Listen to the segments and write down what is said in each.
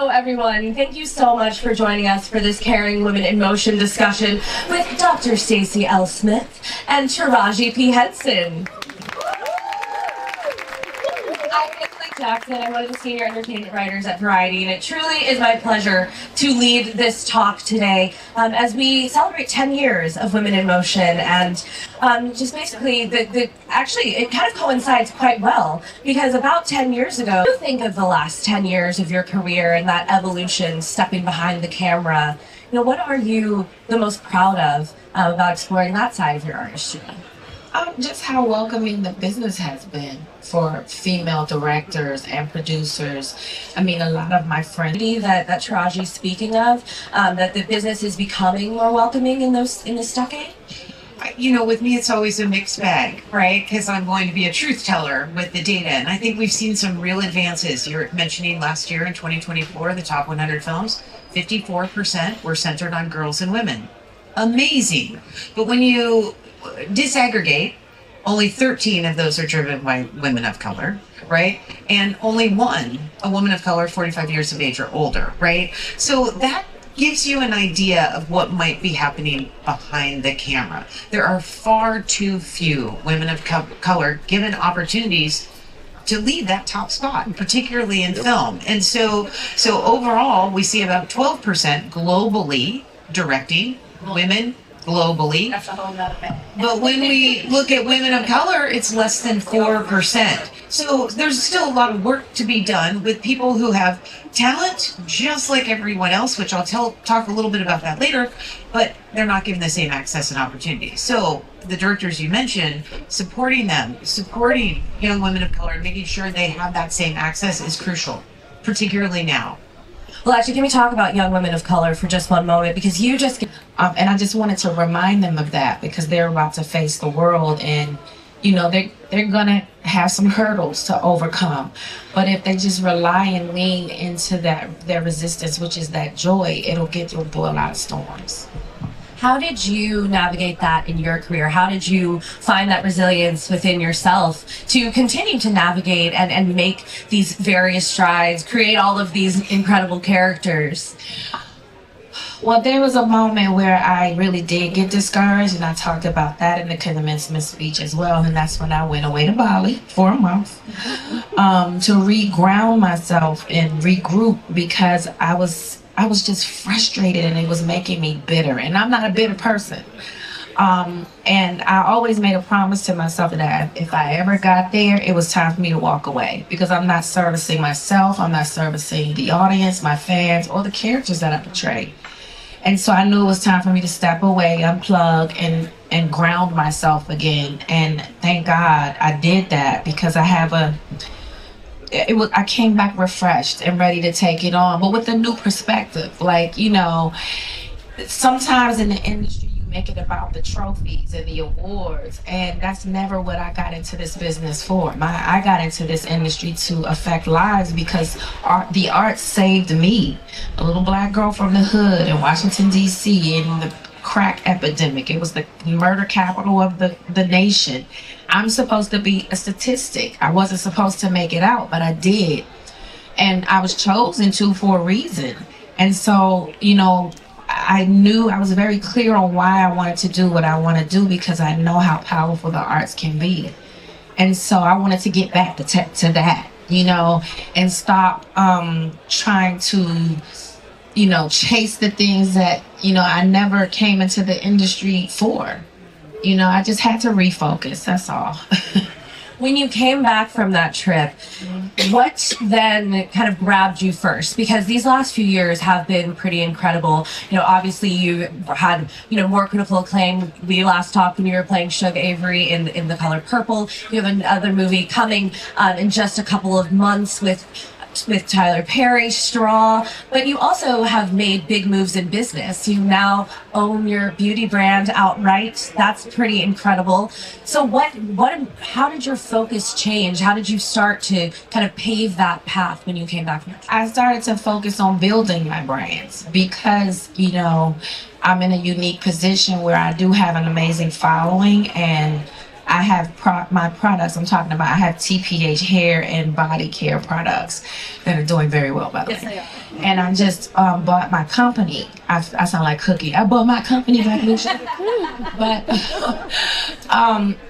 Hello, everyone. Thank you so much for joining us for this Caring Women in Motion discussion with Dr. Stacey L. Smith and Taraji P. Henson. I'm Nicolette Jackson. I'm one of the senior entertainment writers at Variety, and it truly is my pleasure to lead this talk today as we celebrate 10 years of Women in Motion. And just basically, actually, it kind of coincides quite well, because about 10 years ago, you think of the last 10 years of your career and that evolution, stepping behind the camera. You know, what are you the most proud of about exploring that side of your artistry? Just how welcoming the business has been for female directors and producers. I mean, a lot of my friends that Taraji's speaking of, that the business is becoming more welcoming in this decade. You know, with me, it's always a mixed bag, right? Because I'm going to be a truth teller with the data. And I think we've seen some real advances. You're mentioning last year in 2024, the top 100 films, 54% were centered on girls and women. Amazing. But when you disaggregate, only 13 of those are driven by women of color, right? And only one, a woman of color, 45 years of age or older, right? So that gives you an idea of what might be happening behind the camera. There are far too few women of color given opportunities to lead that top spot, particularly in film. And so overall, we see about 12% globally directing women globally. But when we look at women of color, it's less than 4%. So there's still a lot of work to be done with people who have talent, just like everyone else, which I'll talk a little bit about that later, but they're not given the same access and opportunity. So the directors you mentioned, supporting them, supporting young women of color, making sure they have that same access is crucial, particularly now. Well, actually, can we talk about young women of color for just one moment? Because you just... and I just wanted to remind them of that, because they're about to face the world, and, you know, they're going to have some hurdles to overcome. But if they just rely and lean into their resistance, which is that joy, it'll get through a lot of storms. How did you navigate that in your career? How did you find that resilience within yourself to continue to navigate and make these various strides, create all of these incredible characters? Well, there was a moment where I really did get discouraged, and I talked about that in the commencement speech as well. And that's when I went away to Bali for a month to re-ground myself and regroup, because I was just frustrated and it was making me bitter. And I'm not a bitter person. And I always made a promise to myself that if I ever got there, it was time for me to walk away, because I'm not servicing myself, I'm not servicing the audience, my fans, or the characters that I portray. And so I knew it was time for me to step away, unplug, and ground myself again. And thank God I did that, because I came back refreshed and ready to take it on, but with a new perspective. Like, you know, sometimes in the industry, you make it about the trophies and the awards, and that's never what I got into this business for. I got into this industry to affect lives, because the arts saved me, a little black girl from the hood in Washington, D.C., in the crack epidemic. It was the murder capital of the nation. I'm supposed to be a statistic. I wasn't supposed to make it out, but I did. And I was chosen to for a reason. And so, you know, I knew, I was very clear on why I wanted to do what I want to do, because I know how powerful the arts can be. And so I wanted to get back to that, you know, and stop trying to, you know, chase the things that, you know, I never came into the industry for. You know, I just had to refocus, that's all. When you came back from that trip, what then kind of grabbed you first? Because these last few years have been pretty incredible. You know, obviously you had, you know, more critical acclaim. We last talked when you were playing Suge Avery in The Color Purple. You have another movie coming in just a couple of months with Tyler Perry, Straw, but you also have made big moves in business. You now own your beauty brand outright. That's pretty incredible. So how did your focus change? How did you start to kind of pave that path when you came back from that? I started to focus on building my brands, because, you know, I'm in a unique position where I do have an amazing following, and I have my products I'm talking about. I have TPH hair and body care products that are doing very well, by the way. And I just bought my company. I sound like Cookie. I bought my company back in but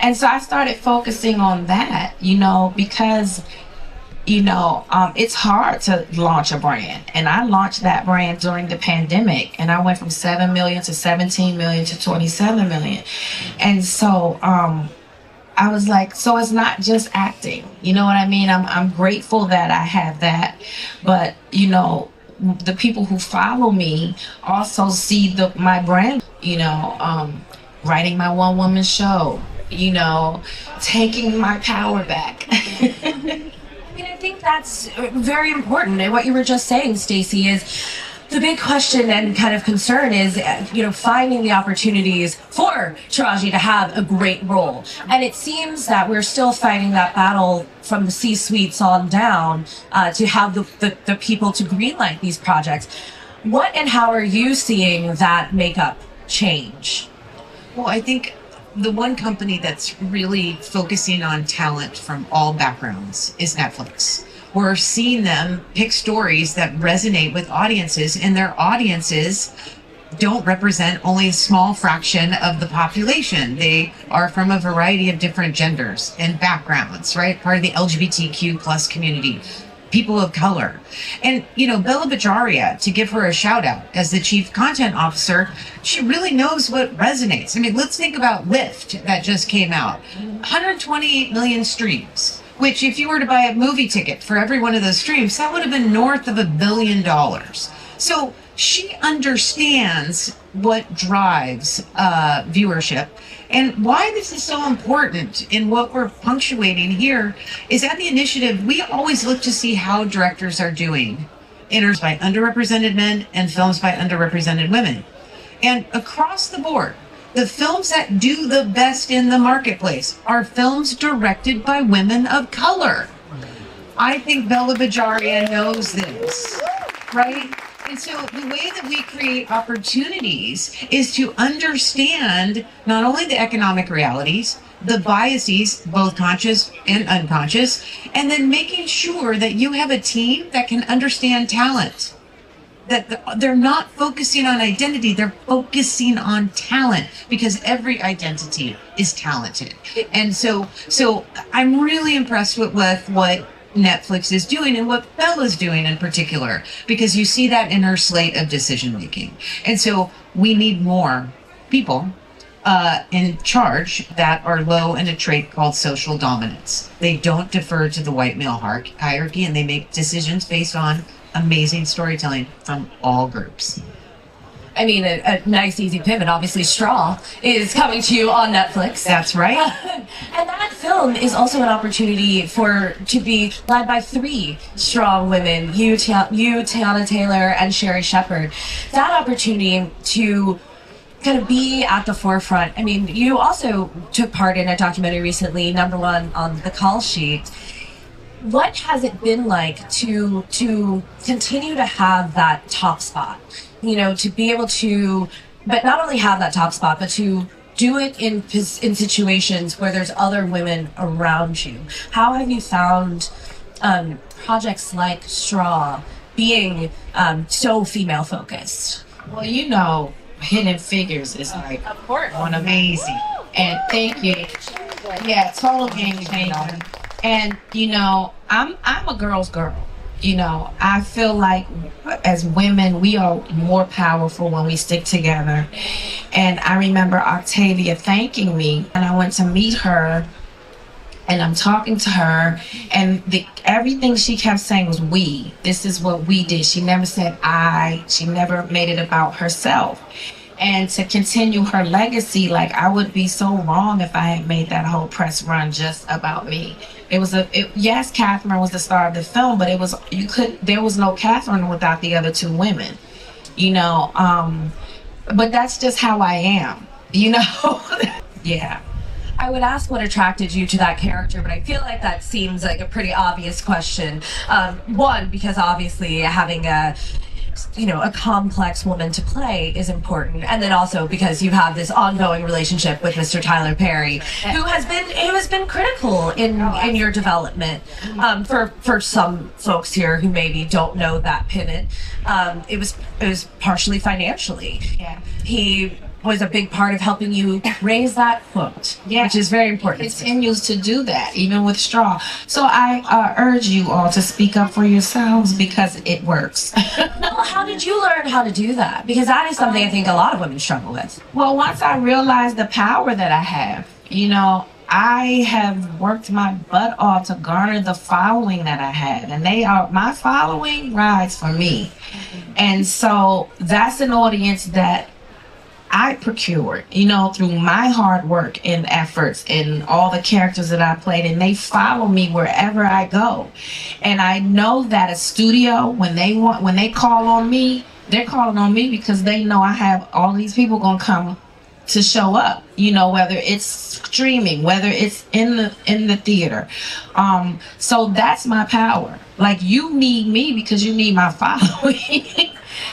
and so I started focusing on that, you know, because it's hard to launch a brand. And I launched that brand during the pandemic, and I went from 7 million to 17 million to 27 million. And so I was like, so it's not just acting, you know what I mean? I'm grateful that I have that, but you know, the people who follow me also see my brand, you know, writing my one-woman show, you know, taking my power back. I mean, I think that's very important. And what you were just saying, Stacey, is the big question and kind of concern is, you know, finding the opportunities for Taraji to have a great role. And it seems that we're still fighting that battle from the C-suites on down to have the people to greenlight these projects. What and how are you seeing that makeup change? Well, I think the one company that's really focusing on talent from all backgrounds is Netflix. We're seeing them pick stories that resonate with audiences, and their audiences don't represent only a small fraction of the population. They are from a variety of different genders and backgrounds, right? Part of the LGBTQ plus community, people of color. And, you know, Bella Bajaria, to give her a shout out as the chief content officer, she really knows what resonates. I mean, let's think about Lyft that just came out. 128 million streams, which if you were to buy a movie ticket for every one of those streams, that would have been north of $1 billion. So she understands what drives viewership. And why this is so important in what we're punctuating here is at the initiative, we always look to see how directors are doing in by underrepresented men and films by underrepresented women. And across the board, the films that do the best in the marketplace are films directed by women of color. I think Bella Bajaria knows this, right? And so the way that we create opportunities is to understand not only the economic realities, the biases, both conscious and unconscious, and then making sure that you have a team that can understand talent. That they're not focusing on identity, they're focusing on talent, because every identity is talented. And so I'm really impressed with what Netflix is doing and what Bella's doing in particular, because you see that in her slate of decision making. And so we need more people in charge that are low in a trait called social dominance. They don't defer to the white male hierarchy, and they make decisions based on amazing storytelling from all groups. I mean, a nice, easy pivot. Obviously, Straw is coming to you on Netflix. That's right. And that film is also an opportunity to be led by 3 strong women, you, Tiana Taylor, and Sherry Shepherd. That opportunity to kind of be at the forefront. I mean, you also took part in a documentary recently, #1 on the call sheet. What has it been like to continue to have that top spot? You know, to be able to, but not only have that top spot, but to do it in situations where there's other women around you. How have you found projects like Straw being so female focused? Well, you know, Hidden Figures is like of course one amazing. And thank you. Yeah, total game changer. And you know, I'm a girl's girl. You know, I feel like as women, we are more powerful when we stick together. And I remember Octavia thanking me, and I went to meet her, and I'm talking to her, and everything she kept saying was we. This is what we did. She never said I. She never made it about herself. And to continue her legacy, like, I would be so wrong if I had made that whole press run just about me. Yes, Catherine was the star of the film, but there was no Catherine without the other 2 women, you know. But that's just how I am, you know. Yeah. I would ask what attracted you to that character, but I feel like that seems like a pretty obvious question. One, because obviously having a complex woman to play is important, and then also because you have this ongoing relationship with Mr. Tyler Perry, who has been critical in your development. For some folks here who maybe don't know that pivot, it was partially financially. Yeah. He was a big part of helping you raise that quote, which is very important. He continues to do that, even with straw. So I urge you all to speak up for yourselves because it works. Well, how did you learn how to do that? Because that is something I think a lot of women struggle with. Well, once I realized the power that I have, I have worked my butt off to garner the following that I have, and my following rides for me. And so that's an audience that I procured, through my hard work and efforts and all the characters that I played, and they follow me wherever I go. And I know that a studio, when they call on me, they're calling on me because they know I have all these people gonna come to show up, whether it's streaming, whether it's in the theater. So that's my power. Like, you need me because you need my following.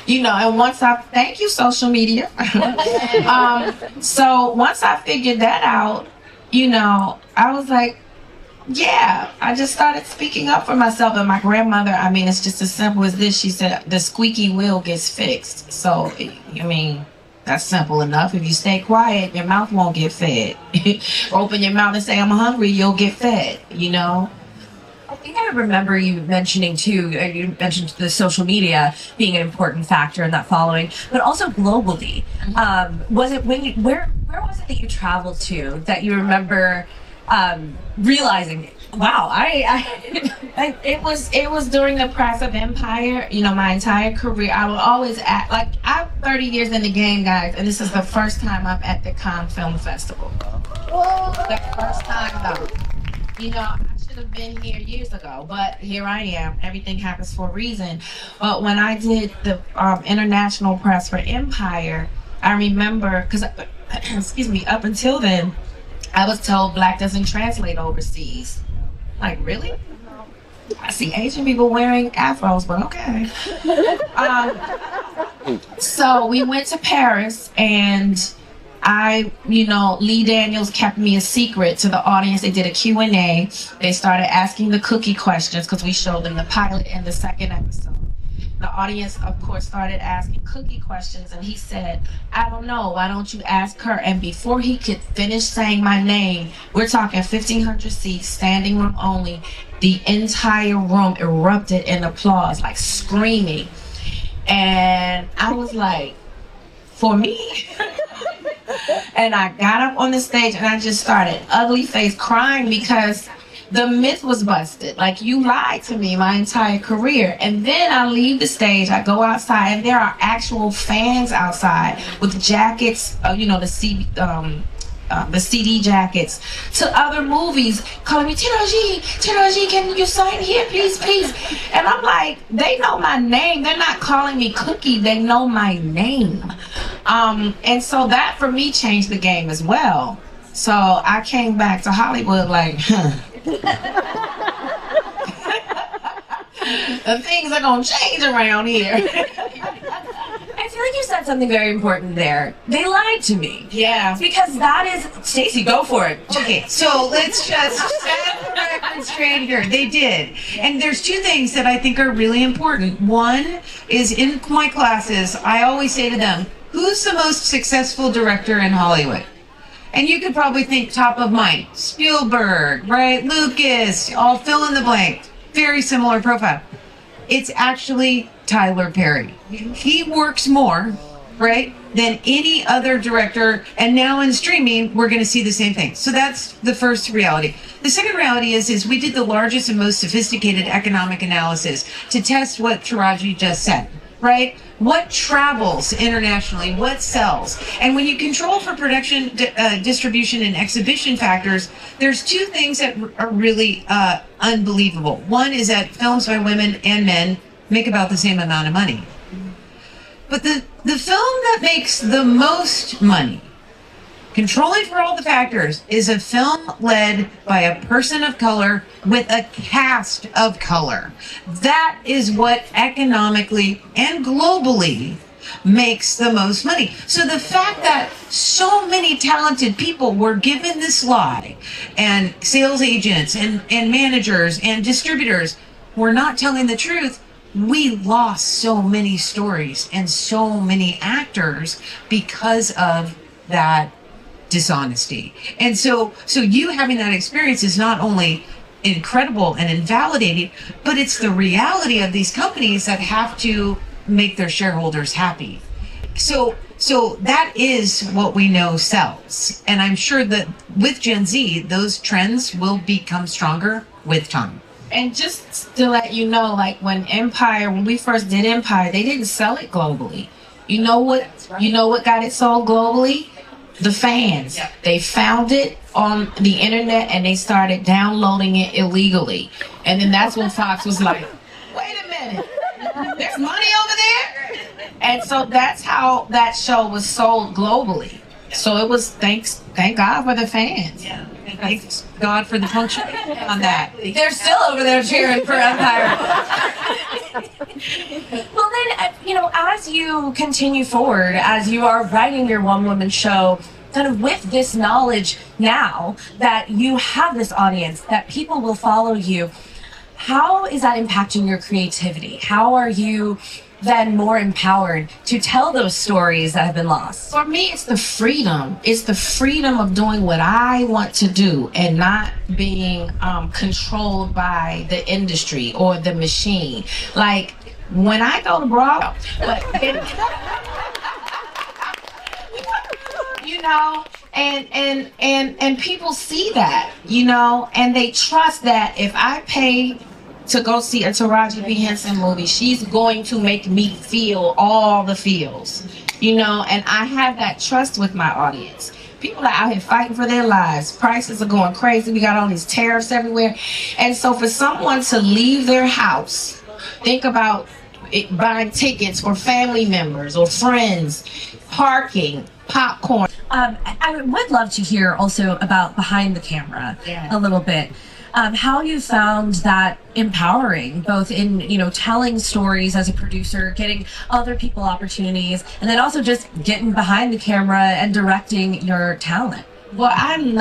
And once thank you, social media. So once I figured that out, I was like, yeah, I just started speaking up for myself. And my grandmother, it's just as simple as this. She said, the squeaky wheel gets fixed. So, that's simple enough. If you stay quiet, your mouth won't get fed. Open your mouth and say, I'm hungry, you'll get fed, I think I remember you mentioning too, you mentioned the social media being an important factor in that following, but also globally. Where was it that you traveled to that you remember realizing, wow, it was during the press of Empire, my entire career. I would always act like I'm 30 years in the game, guys, and this is the first time I'm at the Cannes Film Festival. The first time though. I should have been here years ago, but here I am. Everything happens for a reason. But when I did the international press for Empire, I remember, because, excuse me, up until then, I was told black doesn't translate overseas. Like, really? I see Asian people wearing afros, but okay. So we went to Paris, and Lee Daniels kept me a secret to the audience. They did a Q&A. They started asking the cookie questions because we showed them the pilot and the second episode. The audience, of course, started asking cookie questions, and he said, I don't know, why don't you ask her? And before he could finish saying my name, we're talking 1,500 seats, standing room only, the entire room erupted in applause, like screaming. And I was like, for me? And I got up on the stage and I just started ugly face crying because the myth was busted. Like, you lied to me my entire career. And then I leave the stage, I go outside, and there are actual fans outside with jackets, the CD jackets to other movies, calling me, Taraji, can you sign here, please? And I'm like, they know my name. They're not calling me Cookie. They know my name. And so that for me changed the game as well. So I came back to Hollywood like, things are gonna change around here. I feel like you said something very important there. They lied to me. Yeah. Because that is... Stacey, go for it. Okay, so let's just set the record straight here. They did. And there's two things that I think are really important. One is, in my classes, I always say to them, who's the most successful director in Hollywood? And you could probably think top of mind. Spielberg, right? Lucas, all fill in the blank. Very similar profile. It's actually Tyler Perry. He works more, right, than any other director. And now in streaming, we're going to see the same thing. So that's the first reality. The second reality is we did the largest and most sophisticated economic analysis to test what Taraji just said, right? What travels internationally? What sells? And when you control for production, distribution, and exhibition factors, there's two things that are really unbelievable. One is that films by women and men make about the same amount of money. But the film that makes the most money Controlling for All the Factors is a film led by a person of color with a cast of color. That is what economically and globally makes the most money. So the fact that so many talented people were given this lie, and sales agents and managers and distributors were not telling the truth, we lost so many stories and so many actors because of that dishonesty. And so you having that experience is not only incredible and invalidating, but it's the reality of these companies that have to make their shareholders happy. So that is what we know sells. And I'm sure that with Gen Z, those trends will become stronger with time. And just to let you know, like when we first did Empire, they didn't sell it globally. You know what got it sold globally? The fans. Yeah. They found it on the internet and they started downloading it illegally. And then that's when Fox was like, wait a minute, there's money over there? And so that's how that show was sold globally. So it was thank God for the fans. Yeah. And thanks God for the function on that. They're still over there cheering for Empire. Well, then, as you continue forward, as you are writing your one-woman show, kind of with this knowledge now that you have this audience, that people will follow you, how is that impacting your creativity? How are you then more empowered to tell those stories that have been lost? For me, it's the freedom. It's the freedom of doing what I want to do and not being controlled by the industry or the machine. Like when I go to Broadway, and people see that, and they trust that if I pay to go see a Taraji P. Henson movie, she's going to make me feel all the feels, and I have that trust with my audience. People are out here fighting for their lives. Prices are going crazy. We got all these tariffs everywhere. And so for someone to leave their house, think about buying tickets for family members or friends, parking, popcorn. I would love to hear also about behind the camera a little bit. How you found that empowering, both in telling stories as a producer, getting other people opportunities, and then also just getting behind the camera and directing your talent. Well, I'm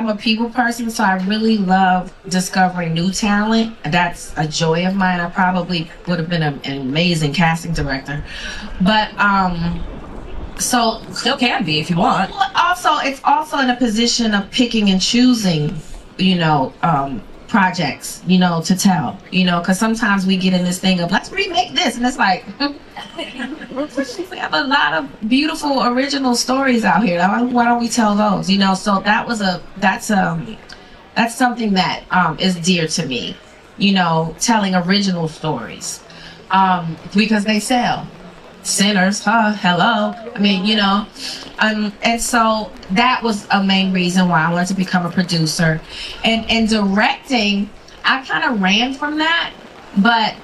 a people person, so I really love discovering new talent. That's a joy of mine. I probably would have been an amazing casting director, but so still can be if you want. Also, it's also in a position of picking and choosing, projects, to tell, because sometimes we get in this thing of let's remake this, and it's like we have a lot of beautiful original stories out here. Why don't we tell those? So that's something that is dear to me, telling original stories, because they sell. Sinners, hello. I mean, and so that was a main reason why I wanted to become a producer. And directing, I kind of ran from that, but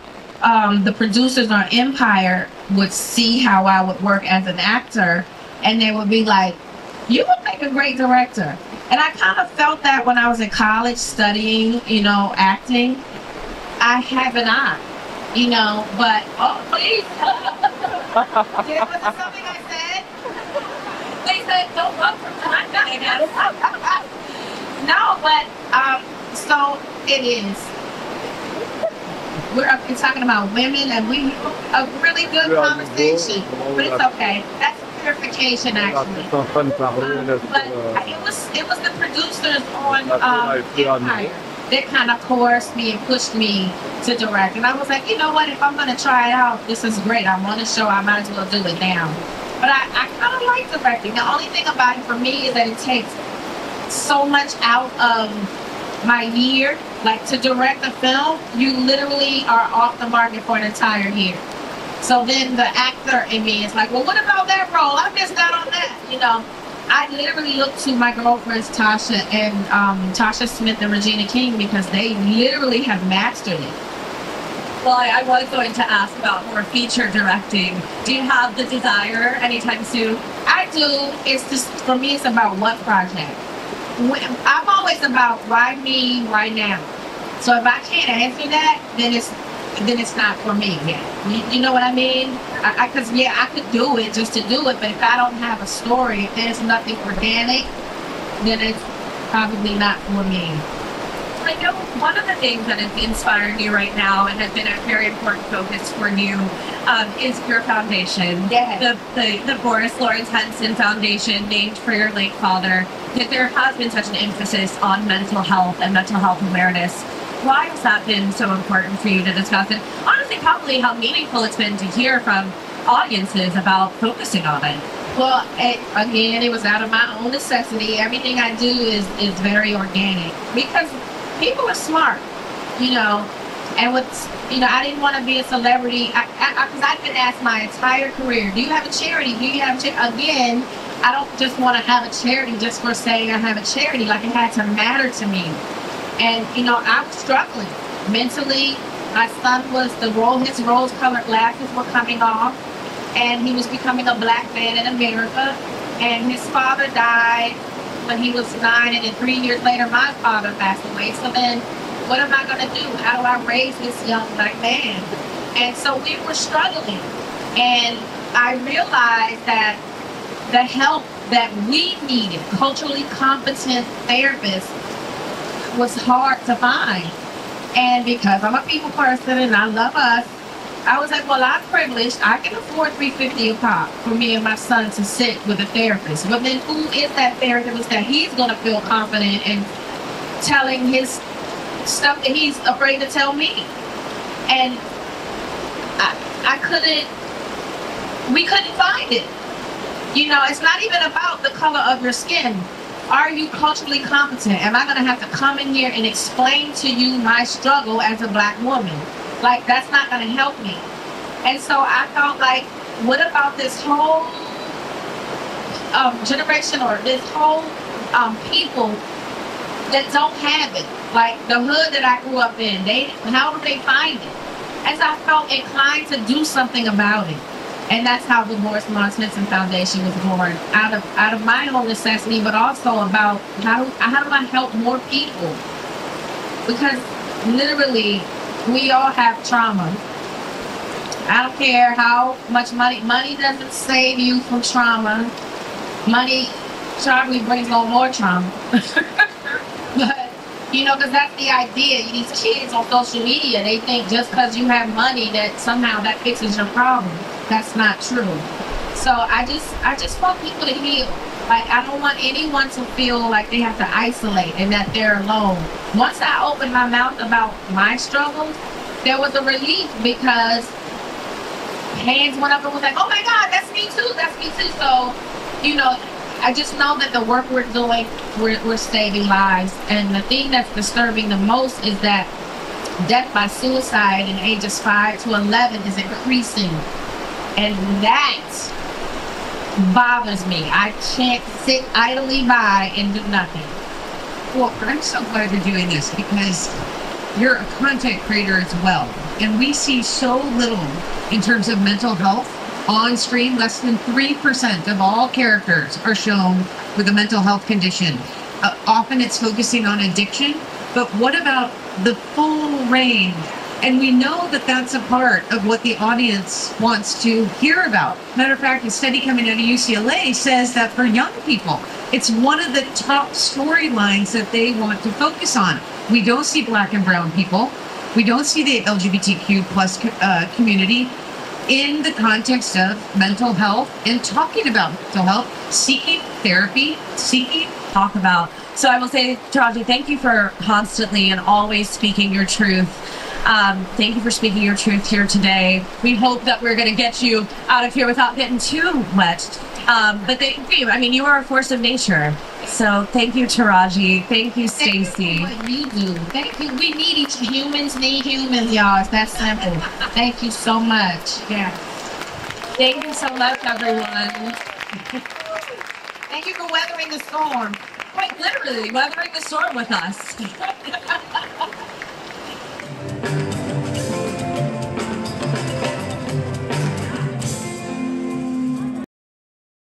the producers on Empire would see how I would work as an actor, and they would be like, you would make a great director. And I kind of felt that when I was in college studying, acting. I have an eye, but, oh, please. Was it something I said? They said, don't run from time, I guess. No, but, so it is. We're up here talking about women, and we a really good conversation, but it's okay. That's purification, actually. But it was the producers on Empire that kind of coerced me and pushed me to direct. And I was like, you know what, if I'm going to try it out, this is great. I'm on a show, I might as well do it now. But I kind of like directing. The only thing about it for me is that it takes so much out of my year. Like to direct a film, you literally are off the market for an entire year. So then the actor in me is like, well, what about that role? I missed out on that, I literally look to my girlfriends Tasha and Tasha Smith and Regina King, because they literally have mastered it. Well, I was going to ask about more feature directing. Do you have the desire anytime soon? I do. It's just, for me, it's about what project. I'm always about why me, why now. So if I can't answer that, then it's not for me. Yeah. You know what I mean? Because I could do it just to do it, but if I don't have a story, if there's nothing organic, then it's probably not for me. I know one of the things that is inspiring you right now and has been a very important focus for you is your foundation. Yeah. The Boris Lawrence Henson Foundation, named for your late father. That there has been such an emphasis on mental health and mental health awareness. Why has that been so important for you to discuss? And honestly, probably how meaningful it's been to hear from audiences about focusing on it. Well, again, it was out of my own necessity. Everything I do is very organic because people are smart, and I didn't want to be a celebrity because I've been asked my entire career, do you have a charity? Do you have a charity? Again, I don't just want to have a charity just for saying I have a charity. Like, it had to matter to me. And, I was struggling mentally. My son his rose-colored glasses were coming off, and he was becoming a black man in America. And his father died when he was 9, and then 3 years later, my father passed away. So then, what am I going to do? How do I raise this young black man? And so we were struggling. And I realized that the help that we needed, culturally competent therapists, was hard to find. And because I'm a people person and I love us, I was like, well, I'm privileged. I can afford $350 a pop for me and my son to sit with a therapist. But then who is that therapist that he's going to feel confident in telling his stuff that he's afraid to tell me? And we couldn't find it. It's not even about the color of your skin. Are you culturally competent? Am I going to have to come in here and explain to you my struggle as a black woman? Like, that's not going to help me. And so I felt like, what about this whole generation, or this whole people that don't have it? Like the hood that I grew up in, how do they find it? And so I felt inclined to do something about it. And that's how the Boris Lawrence Henson Foundation was born, out of my own necessity, but also about how do I help more people? Because literally, we all have trauma. I don't care how much money doesn't save you from trauma. Money probably brings on more trauma. But, because that's the idea. These kids on social media, they think just because you have money that somehow that fixes your problem. That's not true. So I just want people to heal. Like, I don't want anyone to feel like they have to isolate and that they're alone. Once I opened my mouth about my struggles, there was a relief because hands went up and was like, oh my God, that's me too, that's me too. So, I just know that the work we're doing, we're saving lives. And the thing that's disturbing the most is that death by suicide in ages 5 to 11 is increasing. And that bothers me. I can't sit idly by and do nothing. Well, I'm so glad you're doing this because you're a content creator as well. And we see so little in terms of mental health on screen. Less than 3% of all characters are shown with a mental health condition. Often it's focusing on addiction, but what about the full range? And we know that that's a part of what the audience wants to hear about. Matter of fact, a study coming out of UCLA says that for young people, it's one of the top storylines that they want to focus on. We don't see black and brown people. We don't see the LGBTQ plus community in the context of mental health and talking about mental health, seeking therapy, seeking talk about. So I will say, Taraji, thank you for constantly and always speaking your truth. Thank you for speaking your truth here today. We hope that we're going to get you out of here without getting too wet. But thank you. I mean, you are a force of nature. So thank you, Taraji. Thank you, Stacey. What you do. Thank you. We need humans need humans, y'all. It's that simple. Thank you so much. Yeah. Thank you so much, everyone. Thank you for weathering the storm. Quite literally, weathering the storm with us.